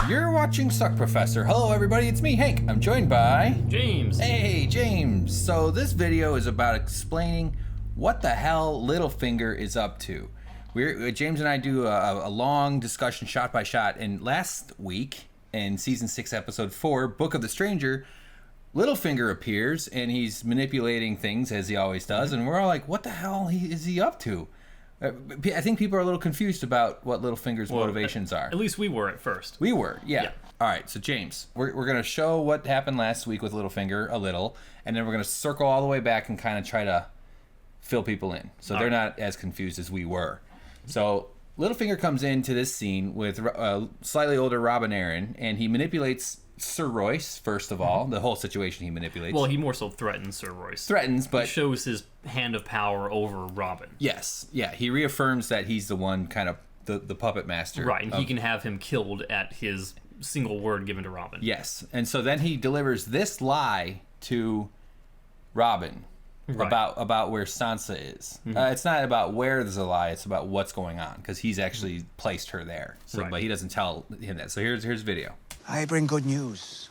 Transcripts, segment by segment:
You're watching SuckProfessor. Hello everybody, it's me, Hank. I'm joined by... James. Hey, James. So this video is about explaining what the hell Littlefinger is up to. James and I do a long discussion shot by shot, and last week in Season 6, Episode 4, Book of the Stranger, Littlefinger appears, and he's manipulating things, as he always does, and we're all like, what the hell is he up to? I think people are a little confused about what Littlefinger's motivations are. At least we were at first. We were, yeah. All right, so James, we're going to show what happened last week with Littlefinger a little, and then we're going to circle all the way back and kind of try to fill people in, so they're not as confused as we were. So Littlefinger comes into this scene with slightly older Robin Arryn, and he manipulates Sir Royce, first of all. The whole situation he manipulates. Well, he more so threatens Sir Royce. Threatens, but... He shows his hand of power over Robin. Yes, yeah. He reaffirms that he's the one kind of the puppet master. Right, and he can have him killed at his single word given to Robin. Yes, and so then he delivers this lie to Robin about where Sansa is. It's not about where there's a lie, it's about what's going on, because he's actually placed her there. So, but he doesn't tell him that. So here's video. I bring good news.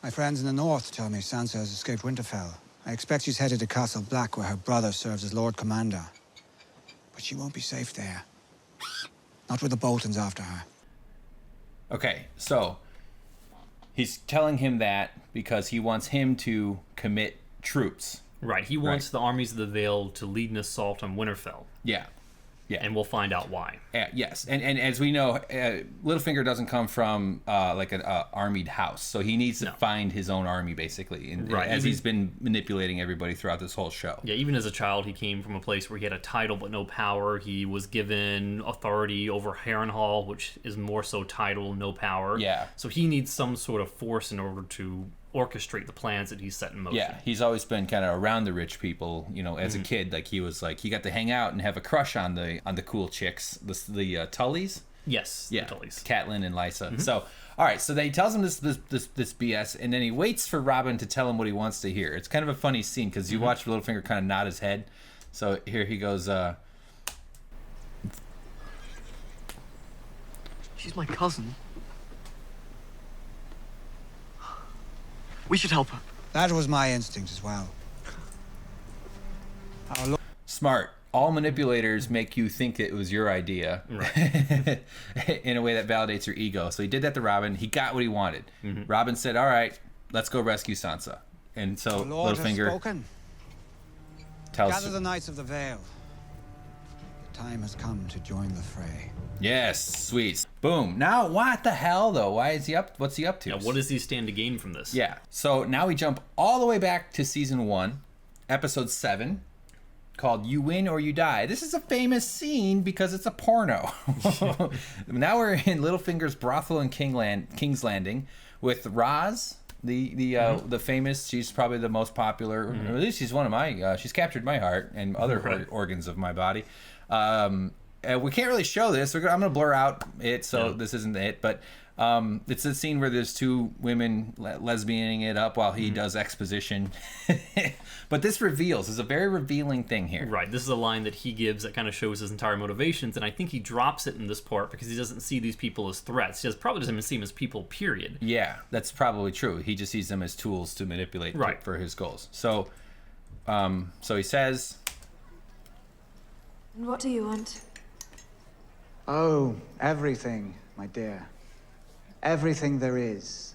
My friends in the north tell me Sansa has escaped Winterfell. I expect she's headed to Castle Black, where her brother serves as Lord Commander. But she won't be safe there. Not with the Boltons after her. Okay, so he's telling him that because he wants him to commit troops. Right, he wants the armies of the Vale to lead an assault on Winterfell. Yeah. Yeah. And we'll find out why. Yes, and as we know, Littlefinger doesn't come from like an armied house, so he needs to find his own army, basically, as he's been manipulating everybody throughout this whole show. Yeah, even as a child, he came from a place where he had a title but no power. He was given authority over Harrenhal, which is more so title, no power. Yeah. So he needs some sort of force in order to orchestrate the plans that he's set in motion. Yeah, he's always been kind of around the rich people, you know, as a kid. Like he got to hang out and have a crush on the cool chicks, the Tullys. Yes, yeah, the Tullys. Catelyn and Lysa. So, all right, so then he tells him this BS, and then he waits for Robin to tell him what he wants to hear. It's kind of a funny scene because you watch Littlefinger kind of nod his head. So here he goes. She's my cousin. We should help her. That was my instinct as well. Smart. All manipulators make you think it was your idea, right? In a way that validates your ego. So he did that to Robin. He got what he wanted. Robin said, all right, let's go rescue Sansa. And so Littlefinger tells... Gather the Knights of the Vale. The time has come to join the fray. Yes, sweet. Boom. Now, what the hell, though? Why is he up? What's he up to? Yeah, what does he stand to gain from this? Yeah. So now we jump all the way back to Season 1, Episode 7, called You Win or You Die. This is a famous scene because it's a porno. Now we're in Littlefinger's brothel in King's Landing with Roz, the famous. She's probably the most popular. At least she's one of my. She's captured my heart and other organs of my body. We can't really show this. I'm going to blur out it, so this isn't it. But it's a scene where there's two women lesbianing it up while he does exposition. But this is a very revealing thing here. Right. This is a line that he gives that kind of shows his entire motivations, and I think he drops it in this part because he doesn't see these people as threats. He probably doesn't even see them as people, period. Yeah, that's probably true. He just sees them as tools to manipulate for his goals. So, so he says... And what do you want? Oh, everything, my dear. Everything there is.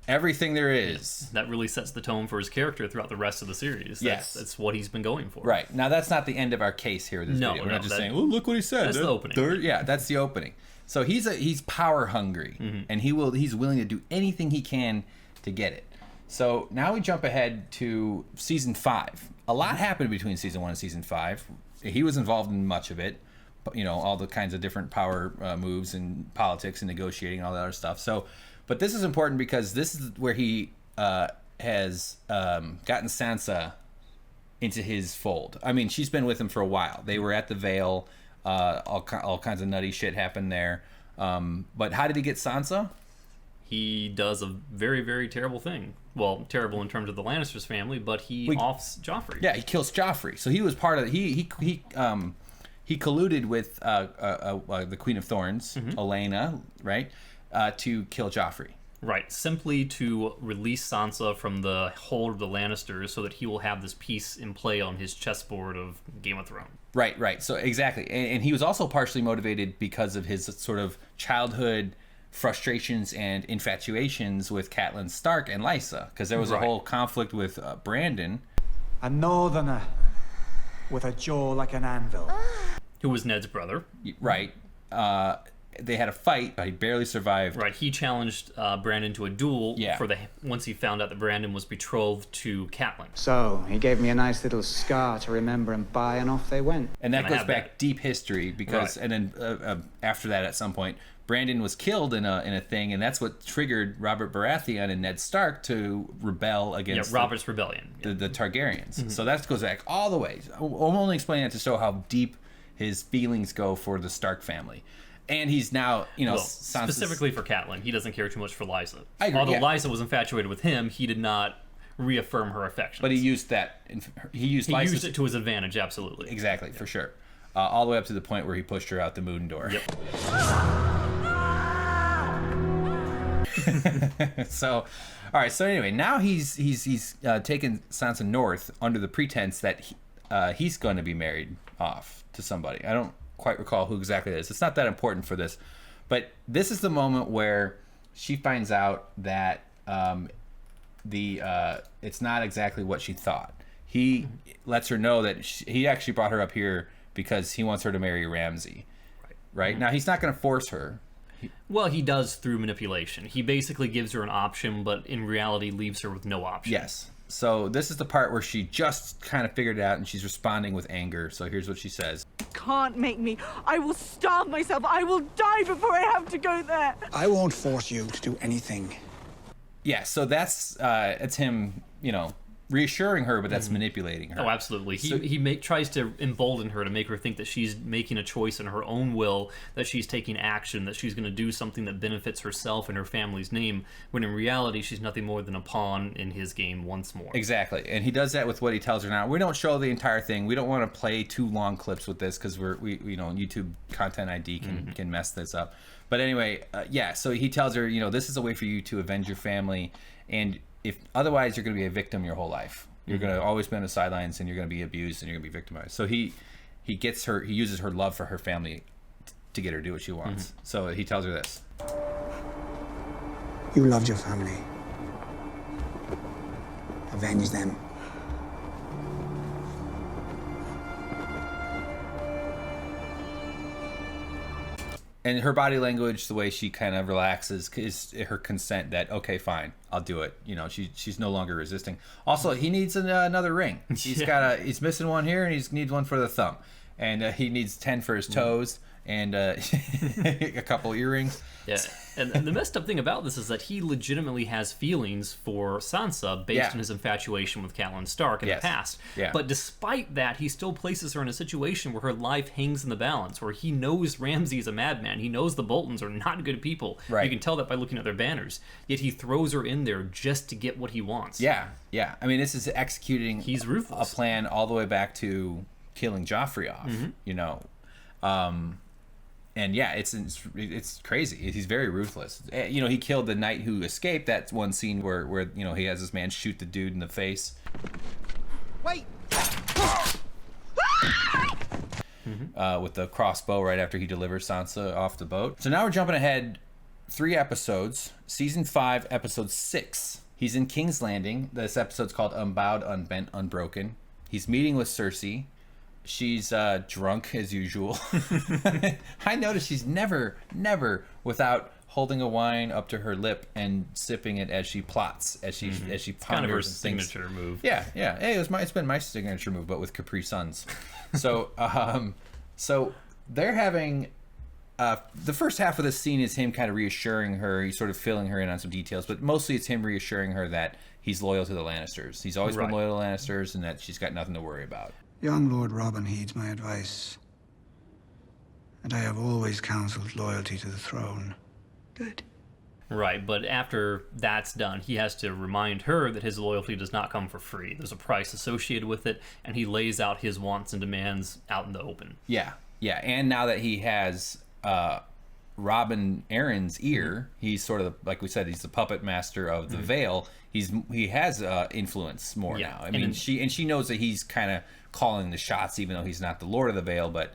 Everything there is. That really sets the tone for his character throughout the rest of the series. That's what he's been going for. Right. Now, that's not the end of our case here in this video. We're not just saying, oh, look what he said. That's the opening. Yeah, that's the opening. So he's power hungry, and he's willing to do anything he can to get it. So now we jump ahead to Season 5. A lot happened between Season 1 and Season 5. He was involved in much of it. You know, all the kinds of different power moves and politics and negotiating and all that other stuff. So, but this is important because this is where he has gotten Sansa into his fold. I mean, she's been with him for a while. They were at the Vale. All kinds of nutty shit happened there. But how did he get Sansa? He does a very, very terrible thing. Well, terrible in terms of the Lannisters family, but he offs Joffrey. Yeah, he kills Joffrey. So he was part of he he colluded with the Queen of Thorns, Olenna, right, to kill Joffrey. Right, simply to release Sansa from the hold of the Lannisters so that he will have this piece in play on his chessboard of Game of Thrones. Right. So exactly. And he was also partially motivated because of his sort of childhood frustrations and infatuations with Catelyn Stark and Lysa, because there was a whole conflict with Brandon. A northerner with a jaw like an anvil. Who was Ned's brother. Right. They had a fight. He barely survived. Right, he challenged Brandon to a duel Yeah. once he found out that Brandon was betrothed to Catelyn. So, he gave me a nice little scar to remember him by, and off they went. And that And I goes have back that. deep history because, Right. and then after that, at some point, Brandon was killed in a thing, and that's what triggered Robert Baratheon and Ned Stark to rebel against Robert's rebellion. the Targaryens. So that goes back all the way. I'm only explaining it to show how deep his feelings go for the Stark family. And he's now, Well, Sansa's- specifically for Catelyn, he doesn't care too much for Lysa. I agree, Although yeah. Lysa was infatuated with him, he did not reaffirm her affections. But he used that. He used he Lysa's- used it to his advantage, absolutely. Exactly, for sure. All the way up to the point where he pushed her out the moon door. Yep. So, all right. So anyway, now he's taken Sansa north under the pretense that he's going to be married off to somebody. I don't quite recall who exactly it is. It's not that important for this, but this is the moment where she finds out that it's not exactly what she thought. He lets her know that he actually brought her up here because he wants her to marry Ramsay. Right? Now he's not going to force her. Well, he does through manipulation. He basically gives her an option, but in reality leaves her with no option. Yes. So this is the part where she just kind of figured it out and she's responding with anger. So here's what she says. Can't make me. I will starve myself. I will die before I have to go there. I won't force you to do anything. Yeah, so that's it's him, reassuring her, but that's manipulating her. Oh, absolutely. He tries to embolden her to make her think that she's making a choice in her own will, that she's taking action, that she's going to do something that benefits herself and her family's name, when in reality she's nothing more than a pawn in his game once more. Exactly. And he does that with what he tells her now. We don't show the entire thing. We don't want to play too long clips with this because YouTube content ID can mess this up. But anyway, so he tells her, this is a way for you to avenge your family, and if otherwise you're going to be a victim your whole life. You're going to always be on the sidelines, and you're going to be abused, and you're going to be victimized. So he uses her love for her family to get her to do what she wants. So he tells her this. You loved your family. Avenge them. And her body language, the way she kind of relaxes, is her consent that, okay, fine, I'll do it. She's no longer resisting. Also, he needs another ring. He's missing one here, and he needs one for the thumb. And he needs 10 for his toes and a couple earrings. Yeah, and the messed up thing about this is that he legitimately has feelings for Sansa based on his infatuation with Catelyn Stark in the past. Yeah. But despite that, he still places her in a situation where her life hangs in the balance, where he knows Ramsay is a madman. He knows the Boltons are not good people. Right. You can tell that by looking at their banners. Yet he throws her in there just to get what he wants. Yeah. I mean, this is executing He's ruthless. a plan all the way back to killing Joffrey off, and yeah, it's crazy. He's very ruthless. He killed the knight who escaped. That's one scene where he has this man shoot the dude in the face. Wait. With the crossbow right after he delivers Sansa off the boat. So now we're jumping ahead 3 episodes. Season 5, episode 6. He's in King's Landing. This episode's called Unbowed, Unbent, Unbroken. He's meeting with Cersei. She's drunk as usual. I noticed she's never without holding a wine up to her lip and sipping it as she plots, as she ponders Kind of her and thinks. signature move. Yeah. Hey, it's been my signature move, but with Capri Suns. So they're having the first half of the scene is him kind of reassuring her. He's sort of filling her in on some details, but mostly it's him reassuring her that he's loyal to the Lannisters. He's always been loyal to the Lannisters, and that she's got nothing to worry about. Young Lord Robin heeds my advice, and I have always counseled loyalty to the throne. Good. Right, but after that's done, he has to remind her that his loyalty does not come for free. There's a price associated with it, and he lays out his wants and demands out in the open. Yeah, Yeah, and now that he has Robin Arryn's ear, he's sort of, like we said, he's the puppet master of the Vale. He has influence more now. I mean, she knows that he's kind of calling the shots, even though he's not the Lord of the Vale, but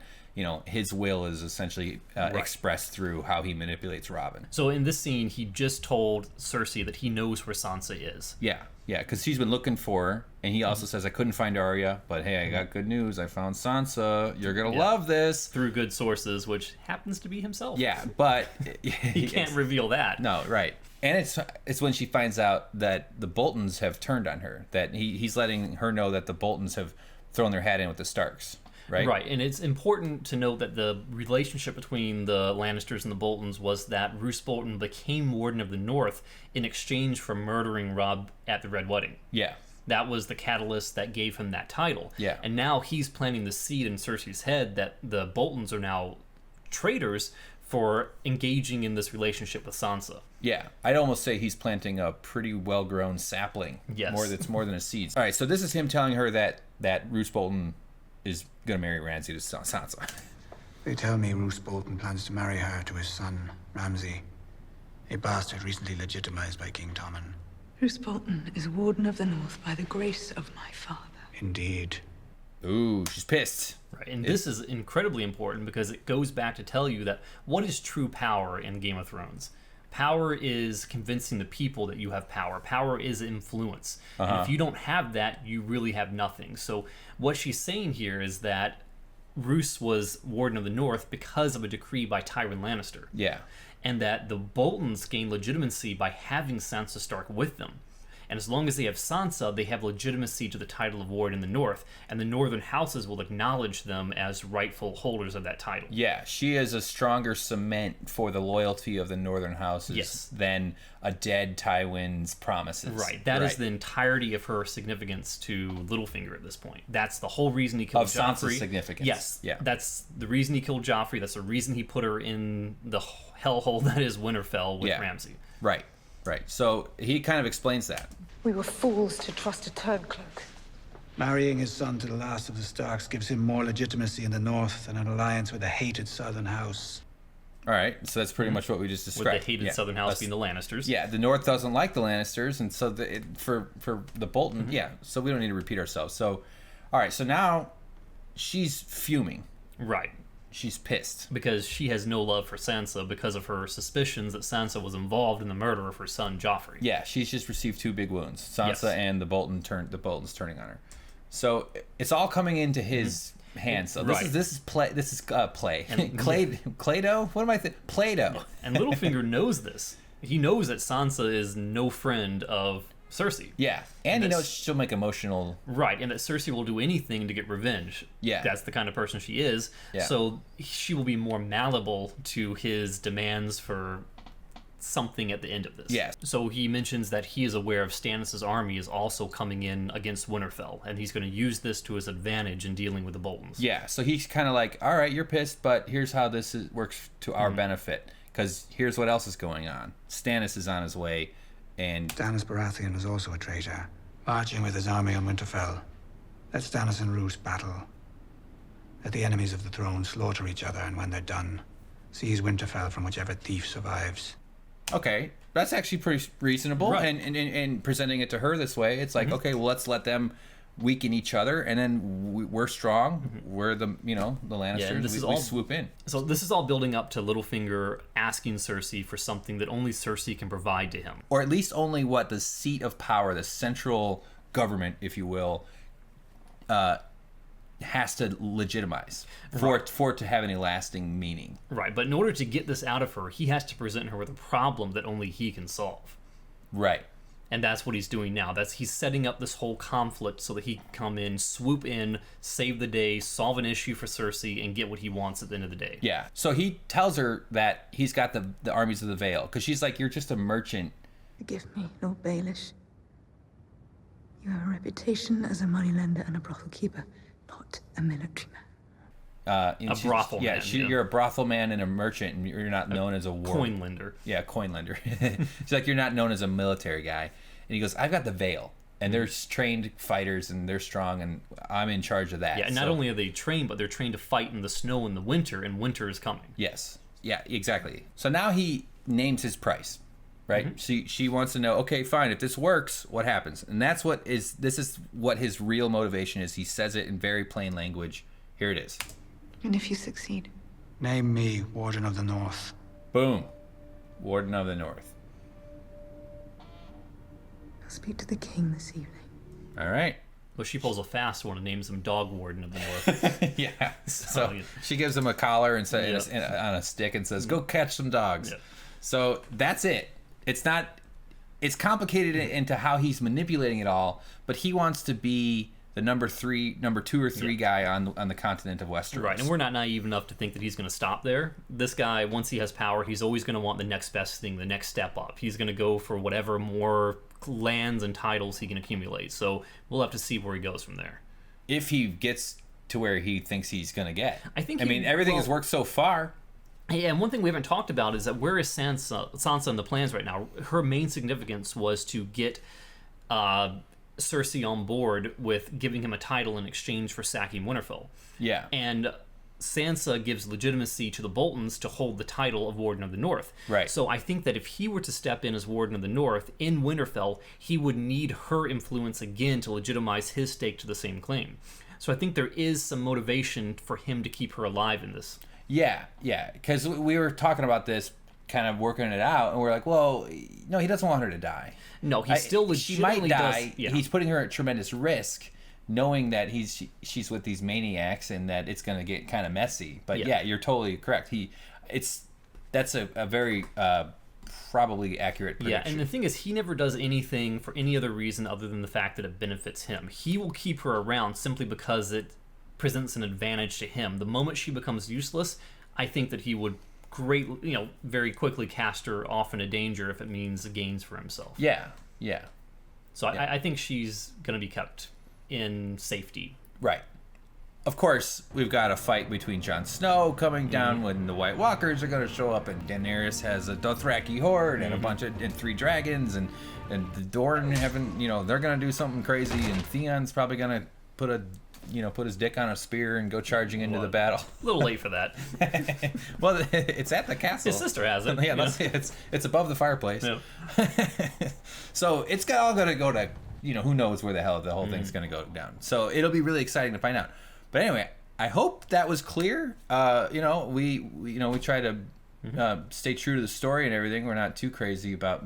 his will is essentially expressed through how he manipulates Robin. So in this scene, he just told Cersei that he knows where Sansa is. Yeah, because she's been looking for her, and he also says, I couldn't find Arya, but hey, I got good news. I found Sansa. You're going to love this. Through good sources, which happens to be himself. Yeah, but... he can't reveal that. No, right. And it's when she finds out that the Boltons have turned on her, that he's letting her know that the Boltons have thrown their hat in with the Starks. Right, and it's important to note that the relationship between the Lannisters and the Boltons was that Roose Bolton became Warden of the North in exchange for murdering Robb at the Red Wedding. Yeah. That was the catalyst that gave him that title. Yeah. And now he's planting the seed in Cersei's head that the Boltons are now traitors for engaging in this relationship with Sansa. Yeah, I'd almost say he's planting a pretty well-grown sapling. Yes. That's more than a seed. All right, so this is him telling her that Roose Bolton is going to marry Ramsay to Sansa. They tell me Roose Bolton plans to marry her to his son, Ramsay, a bastard recently legitimized by King Tommen. Roose Bolton is Warden of the North by the grace of my father. Indeed. Ooh, she's pissed. Right, and this is incredibly important because it goes back to tell you that what is true power in Game of Thrones? Power is convincing the people that you have power. Power is influence. And if you don't have that, you really have nothing. So what she's saying here is that Roose was Warden of the North because of a decree by Tywin Lannister. Yeah. And that the Boltons gain legitimacy by having Sansa Stark with them. And as long as they have Sansa, they have legitimacy to the title of Warden in the North, and the northern houses will acknowledge them as rightful holders of that title. Yeah, she is a stronger cement for the loyalty of the northern houses than a dead Tywin's promises. Right, that is the entirety of her significance to Littlefinger at this point. That's the whole reason he killed Joffrey. Sansa's significance. Yes, yeah. That's the reason he killed Joffrey. That's the reason he put her in the hellhole that is Winterfell with Ramsay. Right. So he kind of explains that. We were fools to trust a turncloak. Marrying his son to the last of the Starks gives him more legitimacy in the North than an alliance with a hated southern house. All right, so that's pretty much what we just described. With the hated southern house being the Lannisters. Yeah, the North doesn't like the Lannisters, and so for the Bolton, so we don't need to repeat ourselves. So, all right, so now she's fuming. Right. She's pissed. Because she has no love for Sansa because of her suspicions that Sansa was involved in the murder of her son, Joffrey. Yeah, she's just received two big wounds. Sansa and the Boltons turning on her. So it's all coming into his hands. So this is play. And, Play-Doh? What am I thinking? Play-Doh. And Littlefinger knows this. He knows that Sansa is no friend of Cersei. Yeah, and he knows she'll make emotional... Right, and that Cersei will do anything to get revenge. Yeah. That's the kind of person she is. Yeah. So she will be more malleable to his demands for something at the end of this. Yeah. So he mentions that he is aware of Stannis' army is also coming in against Winterfell, and he's going to use this to his advantage in dealing with the Boltons. Yeah, so he's kind of like, all right, you're pissed, but here's how this works to our benefit, because here's what else is going on. Stannis is on his way, and Stannis Baratheon was also a traitor, marching with his army on Winterfell. Let Stannis and Roose battle. Let the enemies of the throne slaughter each other, and when they're done, seize Winterfell from whichever thief survives. Okay, that's actually pretty reasonable, Right. and presenting it to her this way, it's like, okay, well, let's let them weaken each other, and then we're strong. We're the Lannisters. and this is we all swoop in. So this is all building up to Littlefinger asking Cersei for something that only Cersei can provide to him. Or at least only what the seat of power, the central government, if you will, has to legitimize for it to have any lasting meaning. Right, but in order to get this out of her, he has to present her with a problem that only he can solve. Right. And that's what he's doing now. He's setting up this whole conflict so that he can come in, swoop in, save the day, solve an issue for Cersei, and get what he wants at the end of the day. Yeah. So he tells her that he's got the armies of the Vale, because she's like, you're just a merchant. Forgive me, Lord Baelish. You have a reputation as a moneylender and a brothel keeper, not a military man. Brothel man. You're a brothel man and a merchant, and you're not known as a war... Coin lender. Yeah, coin lender. She's like, you're not known as a military guy. And he goes, I've got the Vale. And they're trained fighters, and they're strong, and I'm in charge of that. Yeah, and not only are they trained, but they're trained to fight in the snow in the winter, and winter is coming. Yes. Yeah, exactly. So now he names his price, right? She wants to know, okay, fine, if this works, what happens? And this is what his real motivation is. He says it in very plain language. Here it is. And if you succeed? Name me Warden of the North. Boom. Warden of the North. I'll speak to the king this evening. All right. Well, she pulls a fast one and names him Dog Warden of the North. Yeah. So she gives him a collar and on a stick and says, "Go catch some dogs." Yep. So that's it. It's complicated into how he's manipulating it all, but he wants to be the number 2 or 3 guy on the continent of Westeros. Right, and we're not naive enough to think that he's going to stop there. This guy, once he has power, he's always going to want the next best thing, the next step up. He's going to go for whatever more lands and titles he can accumulate. So we'll have to see where he goes from there. If he gets to where he thinks he's going to get. I mean, everything has worked so far. Yeah, and one thing we haven't talked about is that where is Sansa in the plans right now? Her main significance was to get Cersei on board with giving him a title in exchange for sacking Winterfell. Yeah. And Sansa gives legitimacy to the Boltons to hold the title of Warden of the North. Right. So I think that if he were to step in as Warden of the North in Winterfell, he would need her influence again to legitimize his stake to the same claim. So I think there is some motivation for him to keep her alive in this. Yeah, because we were talking about this, kind of working it out, and we're like, well, no, he doesn't want her to die. No, he still legitimately she might die. does. Yeah. He's putting her at tremendous risk, knowing that she's with these maniacs and that it's going to get kind of messy. But yeah, you're totally correct. That's a very probably accurate prediction. Yeah, and the thing is, he never does anything for any other reason other than the fact that it benefits him. He will keep her around simply because it presents an advantage to him. The moment she becomes useless, I think that he would very quickly cast her off into danger if it means gains for himself. Yeah. So I think she's going to be kept in safety. Right. Of course, we've got a fight between Jon Snow coming down when the White Walkers are going to show up, and Daenerys has a Dothraki horde and a bunch of 3 dragons, and the Dorne they're going to do something crazy, and Theon's probably going to put his dick on a spear and go charging into the battle. A little late for that. Well, it's at the castle. His sister has it. Yeah, it's above the fireplace. Yeah. So it's all going to go to, who knows where the hell the whole thing's going to go down. So it'll be really exciting to find out. But anyway, I hope that was clear. We try to stay true to the story and everything. We're not too crazy about,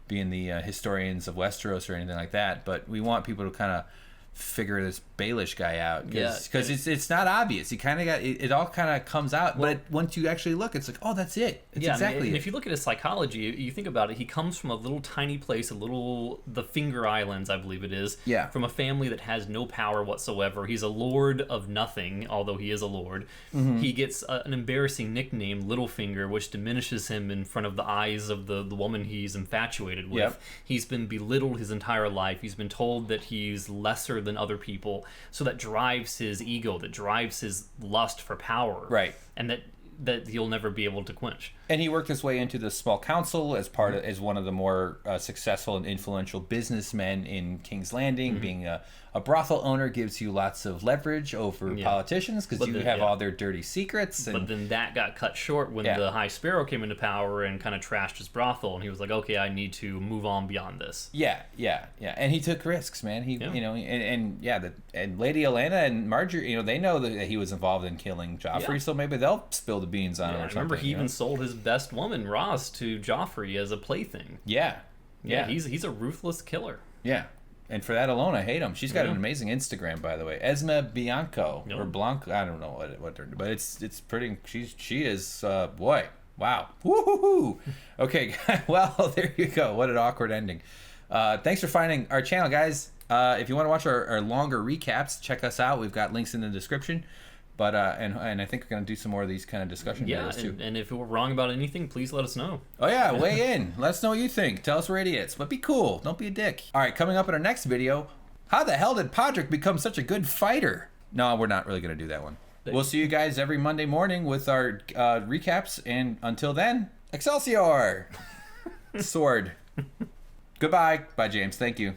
being the historians of Westeros or anything like that. But we want people to kind of figure this Baelish guy out, because it's not obvious. He kind of got it all kind of comes out, but once you actually look, it's like, oh, that's it. It's exactly it. If you look at his psychology, you think about it, he comes from a little tiny place, the Finger Islands, I believe it is. Yeah. From a family that has no power whatsoever. He's a lord of nothing, although he is a lord. Mm-hmm. He gets an embarrassing nickname, Littlefinger, which diminishes him in front of the eyes of the woman he's infatuated with. Yep. He's been belittled his entire life. He's been told that he's lesser than other people, so that drives his ego, that drives his lust for power, right? And that he'll never be able to quench. And he worked his way into the small council as as one of the more successful and influential businessmen in King's Landing. Mm-hmm. Being a brothel owner gives you lots of leverage over politicians, because you have all their dirty secrets. But then that got cut short when the High Sparrow came into power and kind of trashed his brothel, and he was like, okay, I need to move on beyond this. Yeah. And he took risks, man. And Lady Olenna and Marjorie, they know that he was involved in killing Joffrey, so maybe they'll spill the beans on him or something. I remember he even sold his best woman, Roz, to Joffrey as a plaything. Yeah. He's a ruthless killer. Yeah. And for that alone, I hate him. She's got an amazing Instagram, by the way. Esme Bianco or Blanco. I don't know what they're, but it's pretty. She is boy. Wow. Woo-hoo-hoo. Okay. Well, there you go. What an awkward ending. Thanks for finding our channel, guys. If you want to watch our longer recaps, check us out. We've got links in the description. But and I think we're going to do some more of these kind of discussion videos too. And if we're wrong about anything, please let us know. Oh yeah, weigh in. Let us know what you think. Tell us we're idiots, but be cool. Don't be a dick. All right, coming up in our next video, how the hell did Podrick become such a good fighter? No, we're not really going to do that one. We'll see you guys every Monday morning with our recaps, and until then, Excelsior! Sword. Goodbye. Bye, James. Thank you.